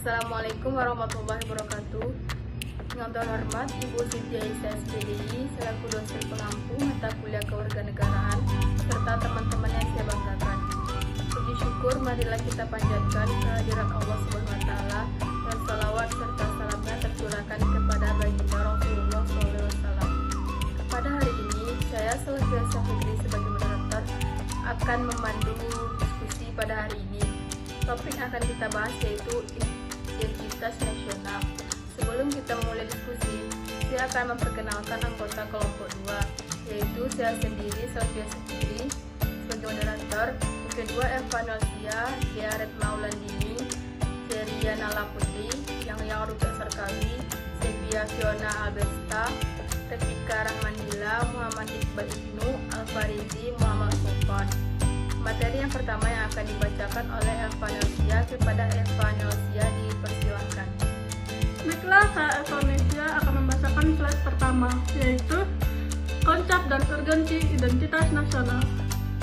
Assalamualaikum warahmatullahi wabarakatuh. Yang terhormat Ibu Siti Aisyah SPDI selaku dosen pengampu mata kuliah kewarganegaraan serta teman-teman yang saya banggakan. Puji syukur marilah kita panjatkan kehadirat Allah Subhanahu wa taala dan salawat serta salamnya tercurahkan kepada baginda Rasulullah SAW. Pada hari ini saya selaku Fikri sebagai moderator akan memandu diskusi pada hari ini. Topik yang akan kita bahas yaitu identitas nasional. Sebelum kita mulai diskusi, saya akan memperkenalkan anggota kelompok 2, yaitu saya sendiri, Sofia sendiri sebagai moderator, yang kedua Eva Nosia, Diaret Maulandini, Seria Nala Putri, yang Rupiah Sarkawi, Sevia Fiona Albesta, Rafika Rahmanila, Muhammad Iqbal Ibnu, Alfarizi, Muhammad Sofan. Materi yang pertama yang akan dibacakan oleh Eva Nosia. Kepada Eva Nosia dipersilakan. Baiklah, saya Eva Nosia akan membacakan slide pertama, yaitu konsep dan urgensi identitas nasional.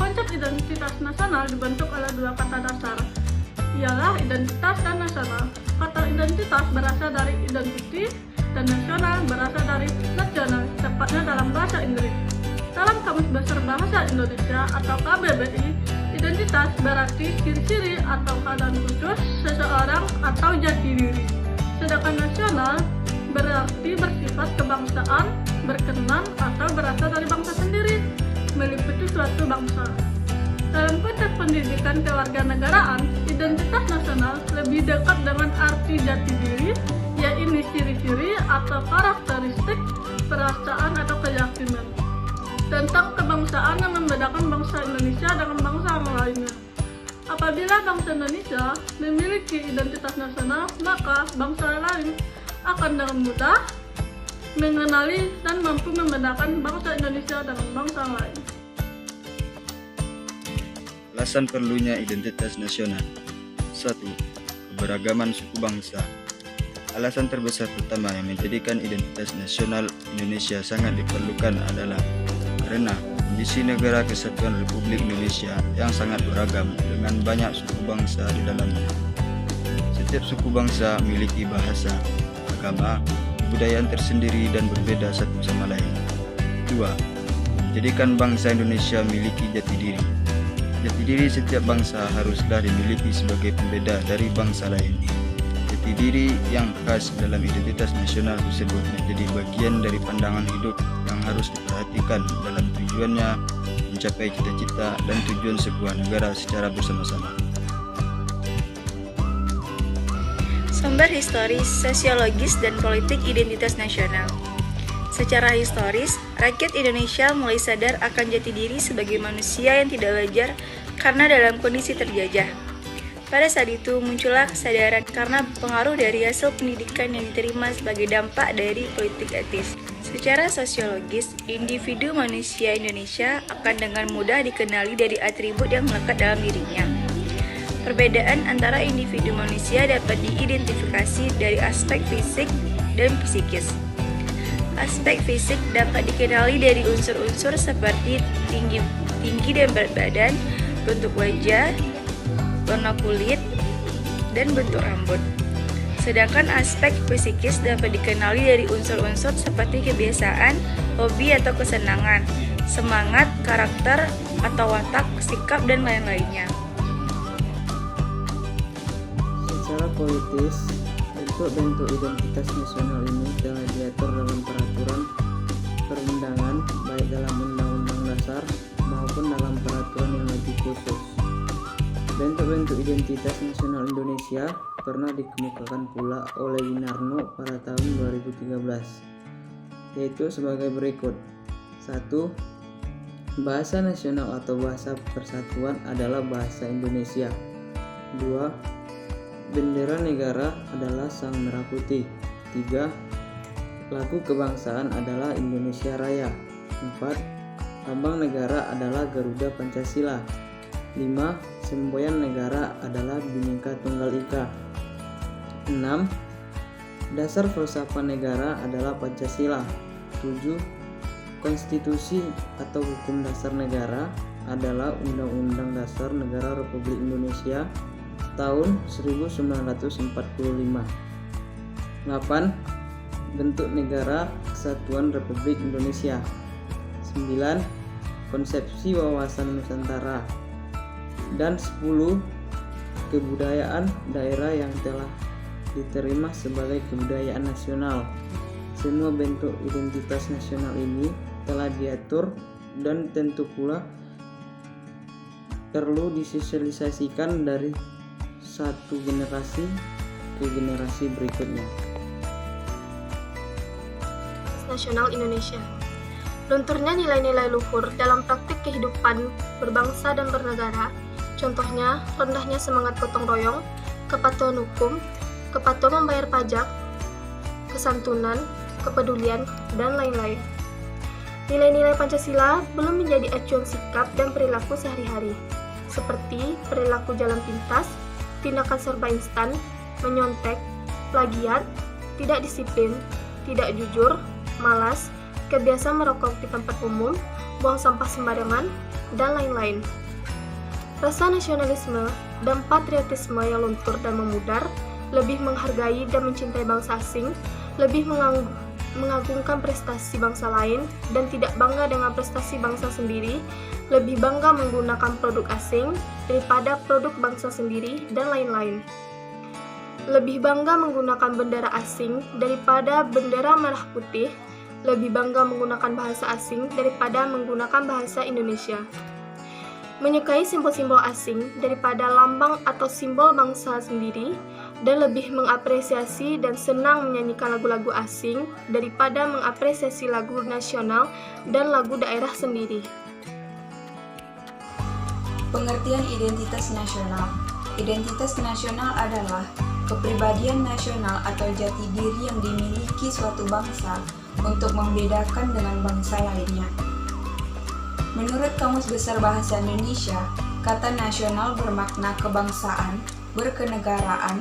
Konsep identitas nasional dibentuk oleh dua kata dasar, ialah identitas dan nasional. Kata identitas berasal dari identity dan nasional berasal dari nasional, tepatnya dalam bahasa Inggris. Dalam Kamus Besar Bahasa Indonesia atau KBBI, identitas berarti ciri-ciri atau keadaan khusus seseorang atau jati diri. Sedangkan nasional berarti bersifat kebangsaan, berkenan atau berasal dari bangsa sendiri, meliputi suatu bangsa. Dalam konteks pendidikan kewarganegaraan, identitas nasional lebih dekat dengan arti jati diri, yaitu ciri-ciri atau karakteristik, perasaan atau keyakinan tentang kebangsaan yang membedakan bangsa Indonesia dengan bangsa lainnya. Apabila bangsa Indonesia memiliki identitas nasional, maka bangsa lain akan dengan mudah mengenali dan mampu membedakan bangsa Indonesia dengan bangsa lain. Alasan perlunya identitas nasional. 1. Keberagaman suku bangsa. Alasan terbesar pertama yang menjadikan identitas nasional Indonesia sangat diperlukan adalah karena kondisi negara kesatuan Republik Indonesia yang sangat beragam dengan banyak suku bangsa di dalamnya. Setiap suku bangsa memiliki bahasa, agama, kebudayaan tersendiri dan berbeda satu sama lain. 2. Menjadikan bangsa Indonesia memiliki jati diri. Jati diri setiap bangsa haruslah dimiliki sebagai pembeda dari bangsa lain. Jati diri yang khas dalam identitas nasional tersebut menjadi bagian dari pandangan hidup yang harus diperhatikan dalam tujuannya mencapai cita-cita dan tujuan sebuah negara secara bersama-sama. Sumber historis, sosiologis, dan politik identitas nasional. Secara historis, rakyat Indonesia mulai sadar akan jati diri sebagai manusia yang tidak wajar karena dalam kondisi terjajah. Pada saat itu muncullah kesadaran karena pengaruh dari hasil pendidikan yang diterima sebagai dampak dari politik etis. Secara sosiologis, individu manusia Indonesia akan dengan mudah dikenali dari atribut yang melekat dalam dirinya. Perbedaan antara individu manusia dapat diidentifikasi dari aspek fisik dan psikis. Aspek fisik dapat dikenali dari unsur-unsur seperti tinggi dan berat badan, bentuk wajah, warna kulit, dan bentuk rambut. Sedangkan aspek psikis dapat dikenali dari unsur-unsur seperti kebiasaan, hobi atau kesenangan, semangat, karakter atau watak, sikap, dan lain-lainnya. Secara politis, bentuk identitas nasional ini telah diatur dalam peraturan perundangan, baik dalam Undang-Undang Dasar maupun dalam peraturan yang lebih khusus. Bentuk-bentuk identitas nasional Indonesia pernah dikemukakan pula oleh Winarno pada tahun 2013, yaitu sebagai berikut. 1. Bahasa nasional atau bahasa persatuan adalah bahasa Indonesia. 2. Bendera negara adalah sang merah putih. 3. Lagu kebangsaan adalah Indonesia Raya. 4. Lambang negara adalah Garuda Pancasila. 5. Semboyan negara adalah Bhinneka Tunggal Ika. 6. Dasar filsafat negara adalah Pancasila. 7. Konstitusi atau hukum dasar negara adalah Undang-Undang Dasar Negara Republik Indonesia. tahun 1945. 8. Bentuk Negara Kesatuan Republik Indonesia. 9. Konsepsi wawasan Nusantara. Dan 10. Kebudayaan daerah yang telah diterima sebagai kebudayaan nasional. Semua bentuk identitas nasional ini telah diatur dan tentu pula perlu disosialisasikan dari satu generasi ke generasi berikutnya. Nasional Indonesia. Lunturnya nilai-nilai luhur dalam praktik kehidupan berbangsa dan bernegara, contohnya rendahnya semangat gotong royong, kepatuhan hukum, kepatuhan membayar pajak, kesantunan, kepedulian, dan lain-lain. Nilai-nilai Pancasila belum menjadi acuan sikap dan perilaku sehari-hari, seperti perilaku jalan pintas, tindakan serba instan, menyontek, plagiat, tidak disiplin, tidak jujur, malas, kebiasaan merokok di tempat umum, buang sampah sembarangan, dan lain-lain. Rasa nasionalisme dan patriotisme yang luntur dan memudar, lebih menghargai dan mencintai bangsa asing, lebih mengagungkan prestasi bangsa lain, dan tidak bangga dengan prestasi bangsa sendiri, lebih bangga menggunakan produk asing daripada produk bangsa sendiri, dan lain-lain. Lebih bangga menggunakan bendera asing daripada bendera merah putih, lebih bangga menggunakan bahasa asing daripada menggunakan bahasa Indonesia. Menyukai simbol-simbol asing daripada lambang atau simbol bangsa sendiri, dan lebih mengapresiasi dan senang menyanyikan lagu-lagu asing daripada mengapresiasi lagu nasional dan lagu daerah sendiri. Pengertian identitas nasional. Identitas nasional adalah kepribadian nasional atau jati diri yang dimiliki suatu bangsa untuk membedakan dengan bangsa lainnya. Menurut Kamus Besar Bahasa Indonesia, kata nasional bermakna kebangsaan, berkenegaraan,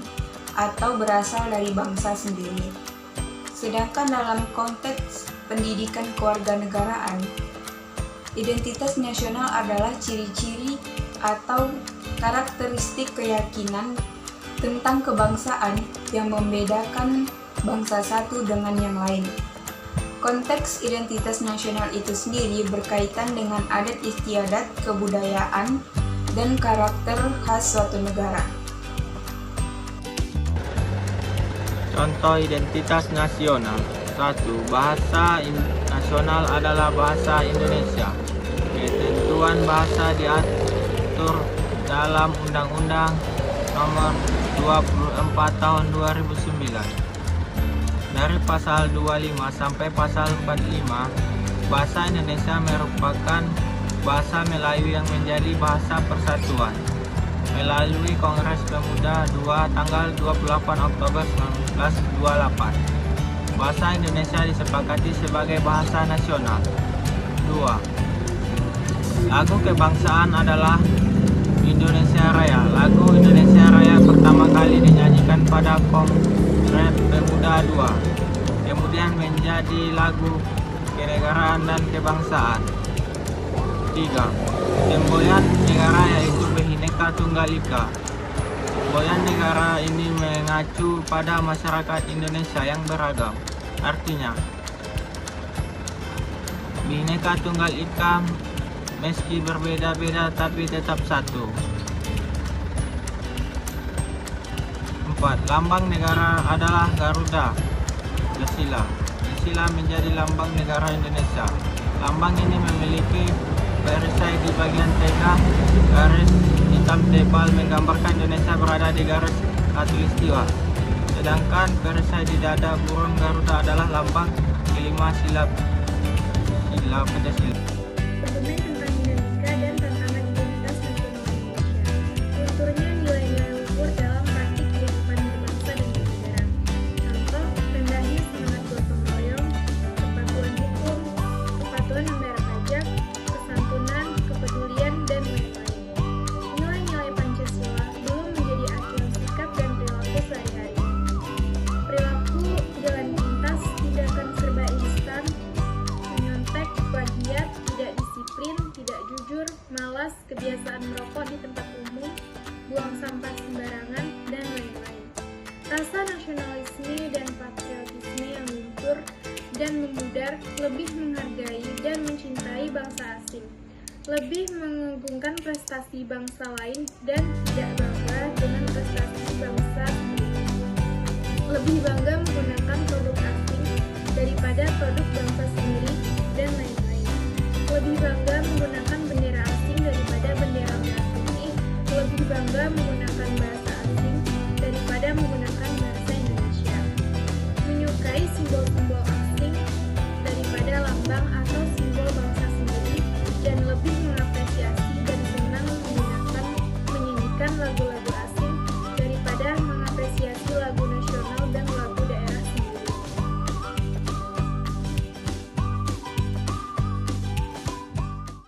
atau berasal dari bangsa sendiri. Sedangkan dalam konteks pendidikan kewarganegaraan, identitas nasional adalah ciri-ciri atau karakteristik keyakinan tentang kebangsaan yang membedakan bangsa satu dengan yang lain. Konteks identitas nasional itu sendiri berkaitan dengan adat istiadat, kebudayaan, dan karakter khas suatu negara. Contoh identitas nasional. 1. Bahasa nasional adalah bahasa Indonesia. Ketentuan bahasa diatur dalam Undang-Undang Nomor 24 Tahun 2009. Dari pasal 25 sampai pasal 45, bahasa Indonesia merupakan bahasa Melayu yang menjadi bahasa persatuan. Melalui Kongres Pemuda 2 tanggal 28 Oktober 1928, bahasa Indonesia disepakati sebagai bahasa nasional. 2. Lagu kebangsaan adalah Indonesia Raya. Lagu Indonesia Raya pertama kali dinyanyikan pada Kongres Pemuda 2. Kemudian menjadi lagu kenegaraan dan kebangsaan. 3. Semboyan negara yaitu Bhinneka Tunggal Ika. Semboyan negara ini mengacu pada masyarakat Indonesia yang beragam. Artinya, Bhinneka Tunggal Ika meski berbeda-beda tapi tetap satu. 4. Lambang negara adalah Garuda. Gesila. Gesila menjadi lambang negara Indonesia. Lambang ini memiliki perisai di bagian tengah, garis hitam tebal menggambarkan Indonesia berada di garis khatulistiwa. Sedangkan perisai di dada burung Garuda adalah lambang kelima sila Pancasila. Dokumen tentang dinamika dan tantangan identitas nasional Indonesia. Lunturnya nilai-nilai luhur dalam praktik kehidupan berbangsa dan bernegara. Contoh, rendahnya semangat gotong royong, kepatuhan hukum, kepatuhan membayar pajak, kesantunan, kepedulian, dan lain-lain. Nilai-nilai Pancasila belum menjadi acuan sikap dan perilaku sehari-hari. Perilaku jalan pintas, tindakan serba instan, menyontek, plagiat, tidak disiplin, tidak jujur, malas, kebiasaan merokok di tempat umum, buang sampah sembarangan, nasionalisme dan patriotisme yang luntur dan memudar, lebih menghargai dan mencintai bangsa asing, lebih mengagungkan prestasi bangsa lain dan tidak bangga dengan prestasi bangsa sendiri, lebih bangga menggunakan produk asing daripada produk bangsa sendiri, dan lain-lain, lebih bangga menggunakan bendera asing daripada bendera merah putih, lebih bangga menggunakan bahasa asing daripada menggunakan bahasa Indonesia, menyukai simbol-simbol asing daripada lambang